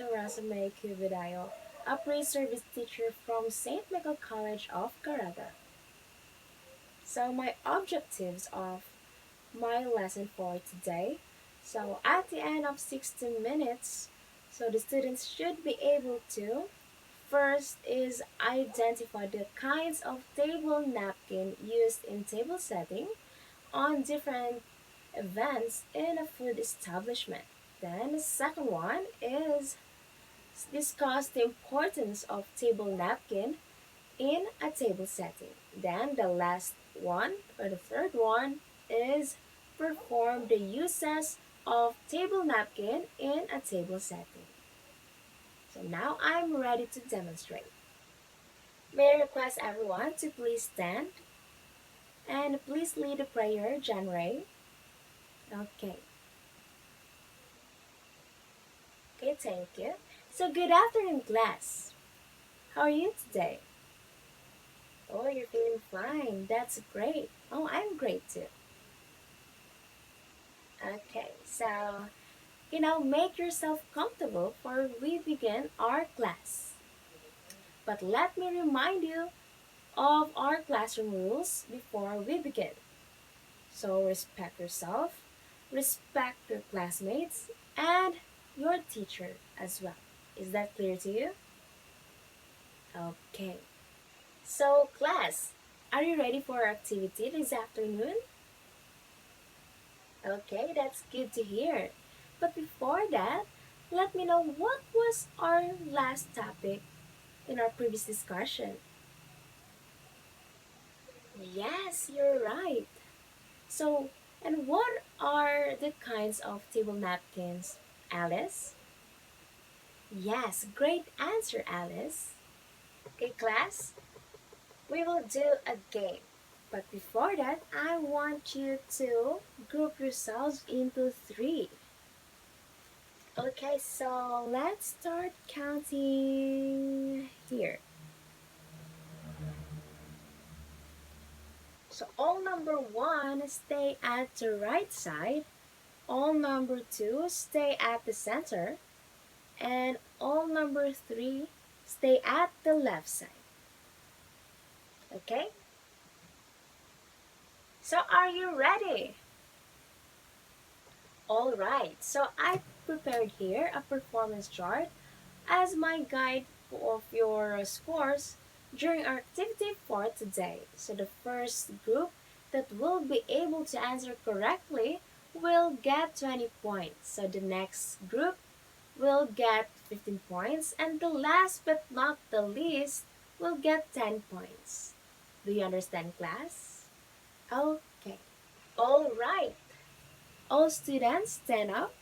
to Resume Cubidayo, a pre-service teacher from St. Michael College of Caraga. So my objectives of my lesson for today. So at the end of 60 minutes, so the students should be able to first is identify the kinds of table napkin used in table setting on different events in a food establishment. Then the second one is discuss the importance of table napkin in a table setting. Then the last one or the third one is perform the uses of table napkin in a table setting. So now I'm ready to demonstrate. May I request everyone to please stand and please lead the prayer, John Ray. Okay, okay, thank you. So good afternoon, class. How are you today? Oh, you're feeling fine. That's great. Oh, I'm great too. Okay, so make yourself comfortable for we begin our class. But let me remind you of our classroom rules before we begin. So respect yourself, respect your classmates, and your teacher as well. Is that clear to you? Okay. So class, are you ready for our activity this afternoon? Okay, that's good to hear. But before that, let me know what was our last topic in our previous discussion. Yes, you're right. So, and what are the kinds of table napkins, Alice? Yes, great answer, Alice. Okay, class, we will do a game. But before that, I want you to group yourselves into three. Okay, so let's start counting here. So all number one stay at the right side, all number two stay at the center, and all number three stay at the left side. Okay? So are you ready? All right. So I prepared here a performance chart as my guide of your scores during our activity for today. So the first group that will be able to answer correctly will get 20 points. So the next group will get 15 points, and the last but not the least will get 10 points. Do you understand, class? Okay. All right. All students stand up.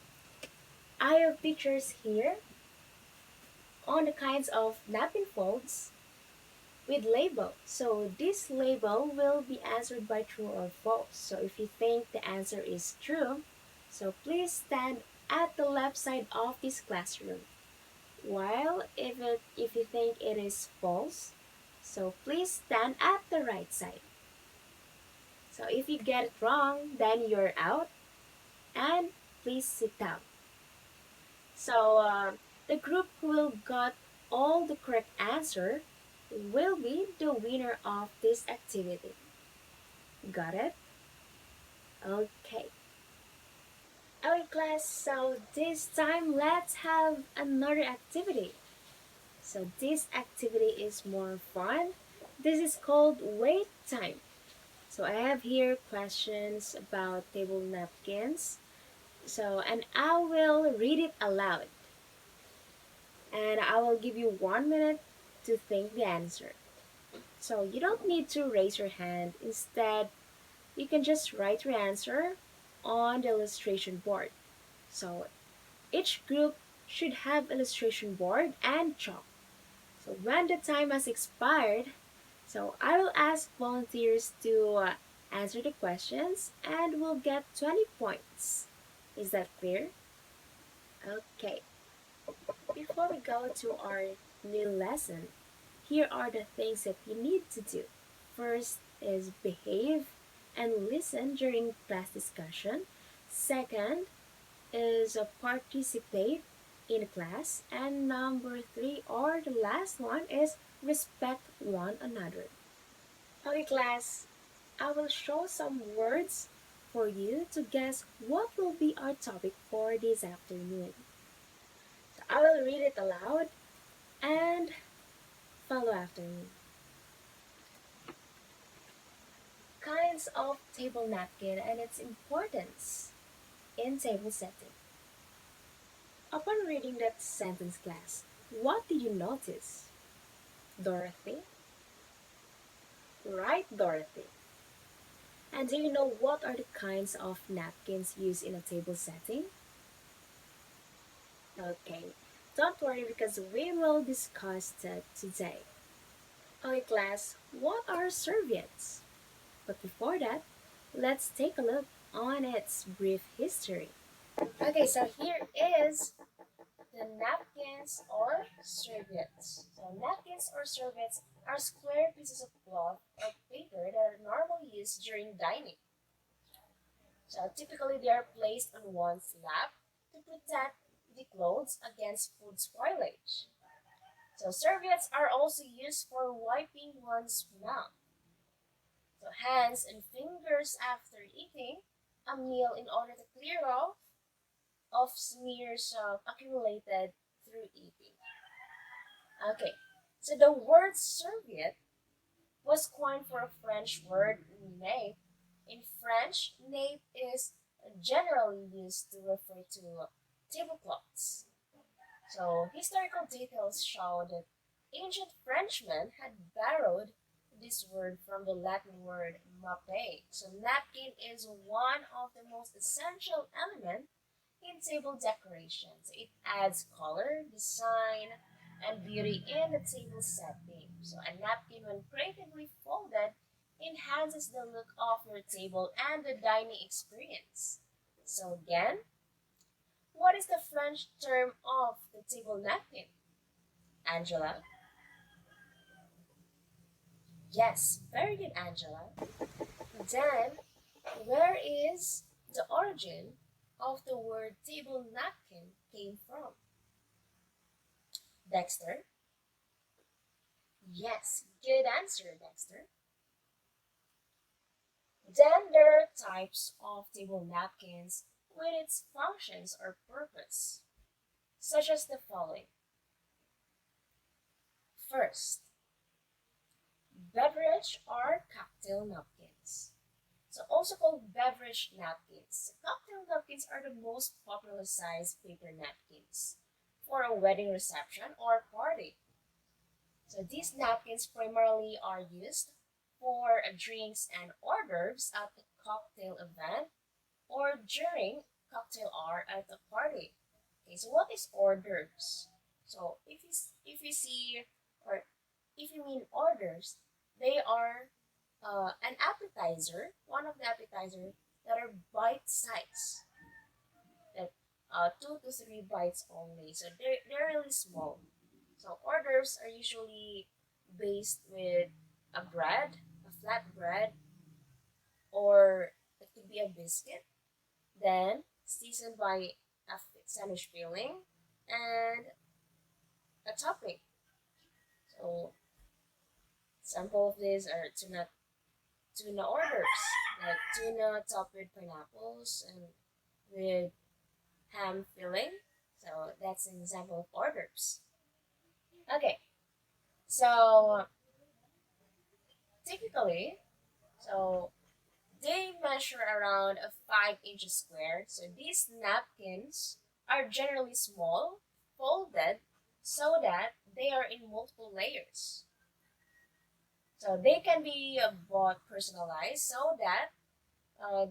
I have pictures here on the kinds of napkin folds with label. So this label will be answered by true or false. So if you think the answer is true, so please stand at the left side of this classroom. While if you think it is false, so please stand at the right side. So if you get it wrong, then you're out and please sit down. So the group who will got all the correct answer will be the winner of this activity. Got it? Okay. Okay, class. So this time let's have another activity. So this activity is more fun. This is called wait time. So I have here questions about table napkins. So and I will read it aloud. And I will give you 1 minute to think the answer. So you don't need to raise your hand. Instead, you can just write your answer on the illustration board. So each group should have illustration board and chalk. So when the time has expired, so I will ask volunteers to answer the questions and will get 20 points. Is that clear? Okay. Before we go to our new lesson, here are the things that you need to do. First is behave and listen during class discussion. Second is participate in class. And number three, or the last one, is respect one another. Okay, class, I will show some words for you to guess what will be our topic for this afternoon. So I will read it aloud and follow after me. Kinds of table napkin and its importance in table setting. Upon reading that sentence, class, what did you notice? Dorothy? Right, Dorothy. And do you know what are the kinds of napkins used in a table setting? Okay, don't worry because we will discuss that today. Okay, class, what are serviettes? But before that, let's take a look on its brief history. Okay, so here is the napkins or serviettes. So napkins or serviettes are square pieces of cloth or paper that are normally used during dining. So typically they are placed on one's lap to protect the clothes against food spoilage. So serviettes are also used for wiping one's mouth, so hands and fingers after eating a meal in order to clear off of smears accumulated through eating. Okay, so the word serviette was coined for a French word nape. In French, nape is generally used to refer to tablecloths. So historical details show that ancient Frenchmen had borrowed this word from the Latin word mappe. So napkin is one of the most essential elements in table decorations. It adds color, design, and beauty in the table setting. So a napkin, when creatively folded, enhances the look of your table and the dining experience. So again, what is the French term of the table napkin? Angela? Yes, very good, Angela. Then, where is the origin of the word table napkin came from? Dexter? Yes, good answer, Dexter. Then there are types of table napkins with its functions or purpose, such as the following. First, beverage or cocktail napkins. So also called beverage napkins. Cocktail napkins are the most popular size paper napkins for a wedding reception or party. So these napkins primarily are used for drinks and hors d'oeuvres at the cocktail event or during cocktail hour at the party. Okay, so what is hors d'oeuvres? So if you see or if you mean hors d'oeuvres, they are an appetizer, one of the appetizer that are bite size, that 2 to 3 bites only. So they're really small. So hors d'oeuvres are usually based with a bread, a flat bread, or it could be a biscuit, then seasoned by a sandwich filling and a topping. So sample of these are tuna hors d'oeuvres, like tuna topped with pineapples and with ham filling. So that's an example of hors d'oeuvres. Okay, so typically, so they measure around a 5 inches square. So these napkins are generally small, folded, so that they are in multiple layers. So they can be bought personalized so that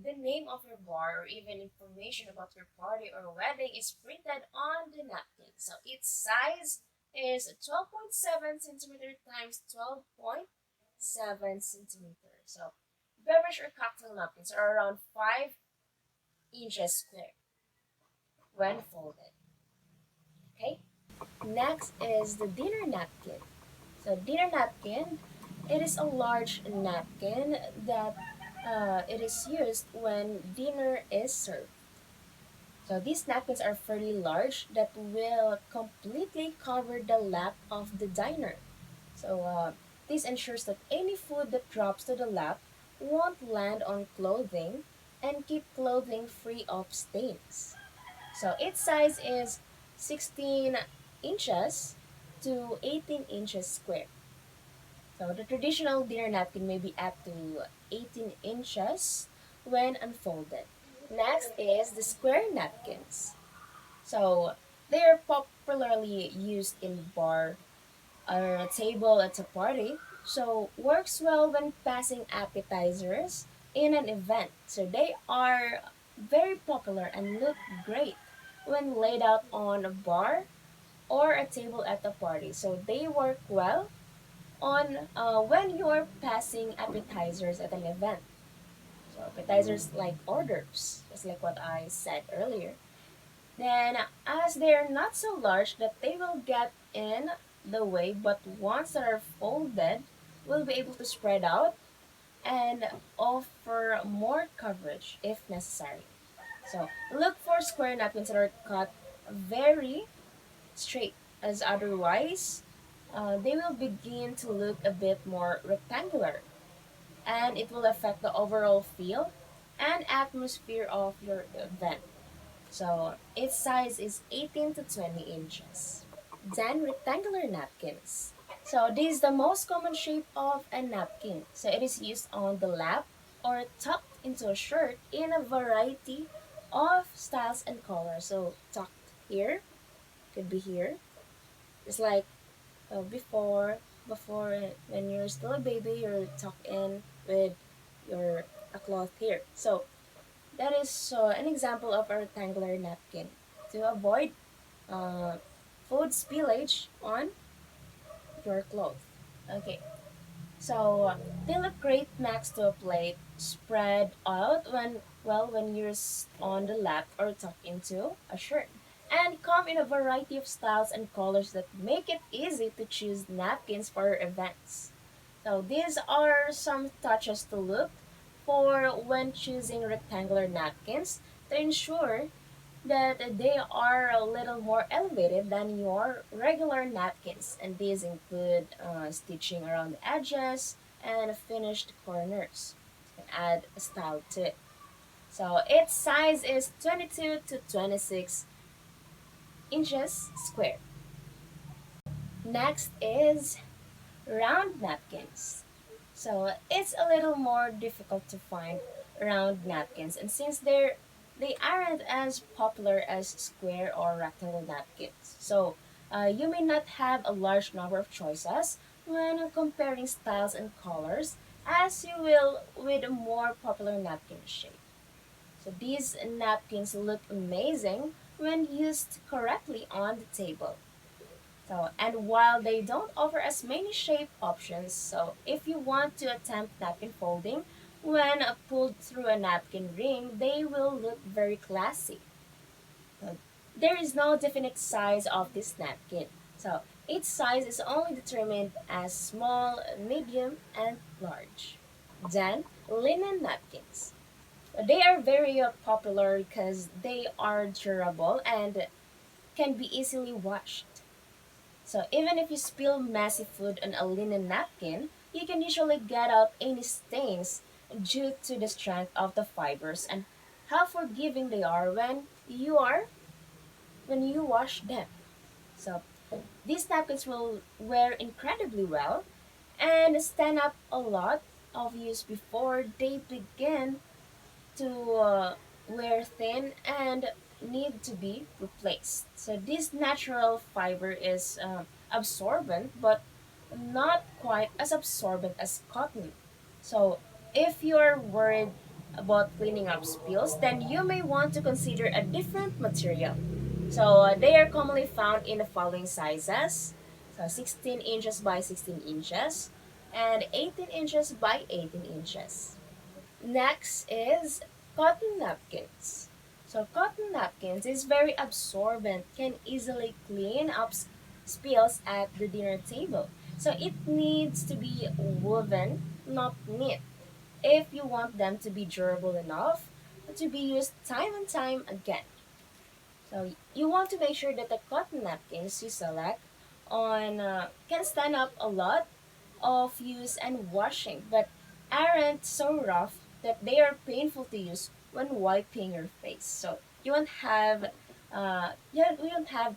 the name of your bar or even information about your party or wedding is printed on the napkin. So its size is 12.7 centimeter times 12.7 centimeter. So beverage or cocktail napkins are around 5 inches square when folded. Okay. Next is the dinner napkin. So dinner napkin, it is a large napkin that it is used when dinner is served. So these napkins are fairly large that will completely cover the lap of the diner. So this ensures that any food that drops to the lap won't land on clothing and keep clothing free of stains. So its size is 16 inches to 18 inches square. So the traditional dinner napkin may be up to 18 inches when unfolded. Next is the square napkins. So they are popularly used in bar or a table at a party. So works well when passing appetizers in an event. So they are very popular and look great when laid out on a bar or a table at a party. So they work well on when you're passing appetizers at an event. So appetizers like hors d'oeuvres, just like what I said earlier. Then, as they are not so large that they will get in the way, but once that are folded, will be able to spread out and offer more coverage if necessary. So, look for square napkins that are cut very straight, as otherwise, they will begin to look a bit more rectangular, and it will affect the overall feel and atmosphere of your event. So its size is 18 to 20 inches. Then rectangular napkins. So this is the most common shape of a napkin. So it is used on the lap or tucked into a shirt in a variety of styles and colors. So tucked here, could be here. It's like before when you're still a baby, you're tucked in with your a cloth here. So that is an example of a rectangular napkin to avoid uh, food spillage on your clothes. Okay, so they look great next to a plate, spread out when you're on the lap or tucked into a shirt, and come in a variety of styles and colors that make it easy to choose napkins for your events. So these are some touches to look for when choosing rectangular napkins to ensure that they are a little more elevated than your regular napkins, and these include stitching around the edges and finished corners. You can add a style to it. So its size is 22 to 26 inches square. Next is round napkins. So it's a little more difficult to find round napkins, and since they aren't as popular as square or rectangle napkins, so you may not have a large number of choices when comparing styles and colors as you will with a more popular napkin shape. So these napkins look amazing when used correctly on the table. So, and while they don't offer as many shape options, so if you want to attempt napkin folding, when pulled through a napkin ring, they will look very classy. So, there is no definite size of this napkin. So, its size is only determined as small, medium, and large. Then, linen napkins. They are very popular because they are durable and can be easily washed. So even if you spill messy food on a linen napkin, you can usually get out any stains due to the strength of the fibers and how forgiving they are when you wash them. So these napkins will wear incredibly well and stand up a lot of use before they begin to wear thin and need to be replaced. So this natural fiber is absorbent, but not quite as absorbent as cotton. So if you're worried about cleaning up spills, then you may want to consider a different material. So they are commonly found in the following sizes. So 16 inches by 16 inches and 18 inches by 18 inches. Next is cotton napkins. So cotton napkins is very absorbent, can easily clean up spills at the dinner table. So it needs to be woven, not knit, if you want them to be durable enough to be used time and time again. So you want to make sure that the cotton napkins you select on can stand up a lot of use and washing, but aren't so rough that they are painful to use when wiping your face. So you don't have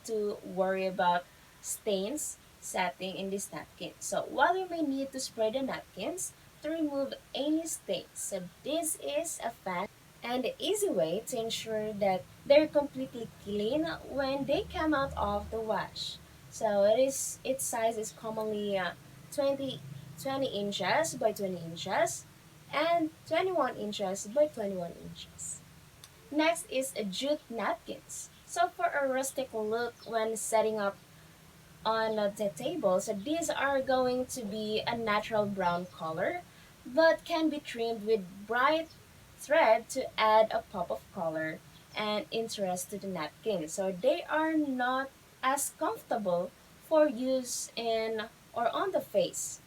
to worry about stains setting in this napkin. So while you may need to spray the napkins to remove any stains, so this is a fast and easy way to ensure that they're completely clean when they come out of the wash. So its size is commonly 20, 20 inches by 20 inches and 21 inches by 21 inches. Next is jute napkins. So for a rustic look when setting up on the table. So these are going to be a natural brown color, but can be trimmed with bright thread to add a pop of color and interest to the napkin. So they are not as comfortable for use in or on the face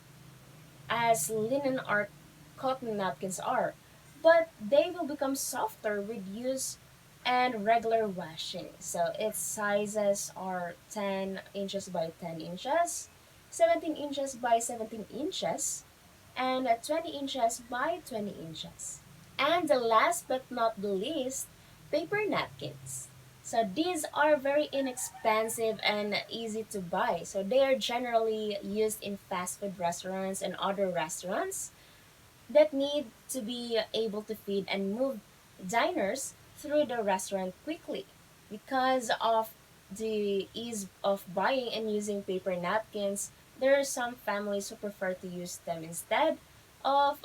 as linen or cotton napkins are, but they will become softer with use and regular washing. So its sizes are 10 inches by 10 inches, 17 inches by 17 inches, and 20 inches by 20 inches. And the last but not the least, paper napkins. So these are very inexpensive and easy to buy. So they are generally used in fast food restaurants and other restaurants that need to be able to feed and move diners through the restaurant quickly. Because of the ease of buying and using paper napkins, there are some families who prefer to use them instead of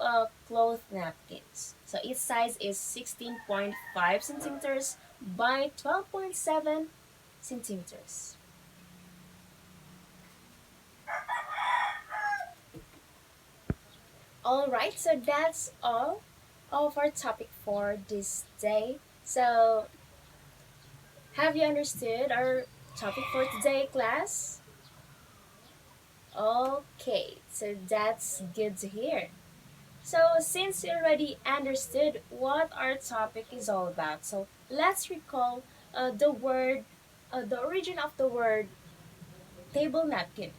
cloth napkins. So its size is 16.5 centimeters by 12.7 centimeters. All right, so that's all of our topic for this day. So, have you understood our topic for today, class? Okay, so that's good to hear. So, since you already understood what our topic is all about, so let's recall the origin of the word table napkin.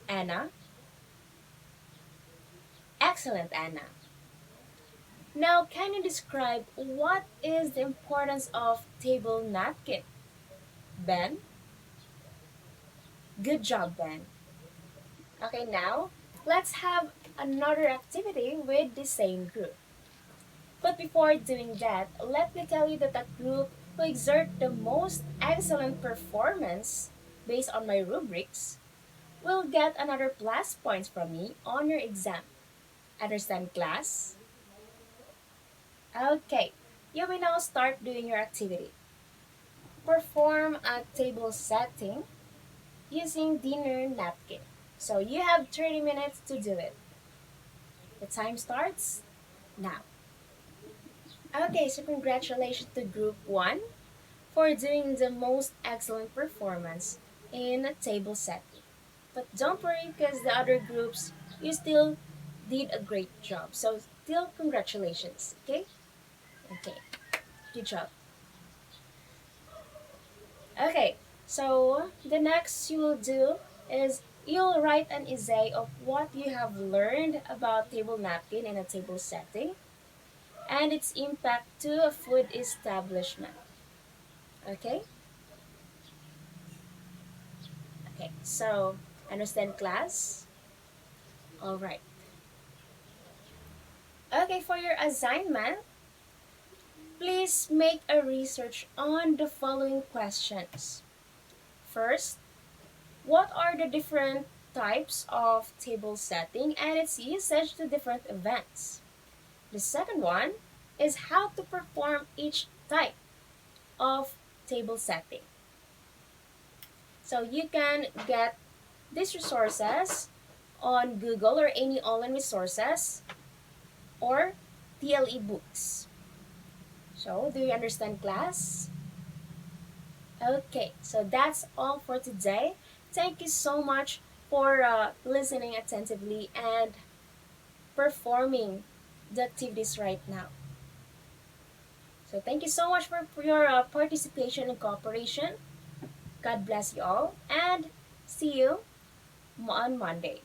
Anna? Excellent, Anna. Now, can you describe what is the importance of table napkin? Ben? Good job, Ben. Okay, now let's have another activity with the same group. But before doing that, let me tell you that the group who exert the most excellent performance based on my rubrics will get another plus points from me on your exam. Understand, class? Okay, you may now start doing your activity. Perform a table setting using dinner napkin. So you have 30 minutes to do it. The time starts now. Okay, so congratulations to Group 1 for doing the most excellent performance in a table setting. But don't worry because the other groups, you still did a great job. So still congratulations, okay? Okay, good job. Okay, so the next you will do is you'll write an essay of what you have learned about table napkin in a table setting and its impact to a food establishment. Okay? Okay, so understand class? All right. Okay, for your assignment, please make a research on the following questions. First, what are the different types of table setting and its usage to different events? The second one is how to perform each type of table setting. So you can get these resources on Google or any online resources or TLE books. So, do you understand, class? Okay, so that's all for today. Thank you so much for listening attentively and performing the activities right now. So thank you so much for your participation and cooperation. God bless you all, and see you on Monday.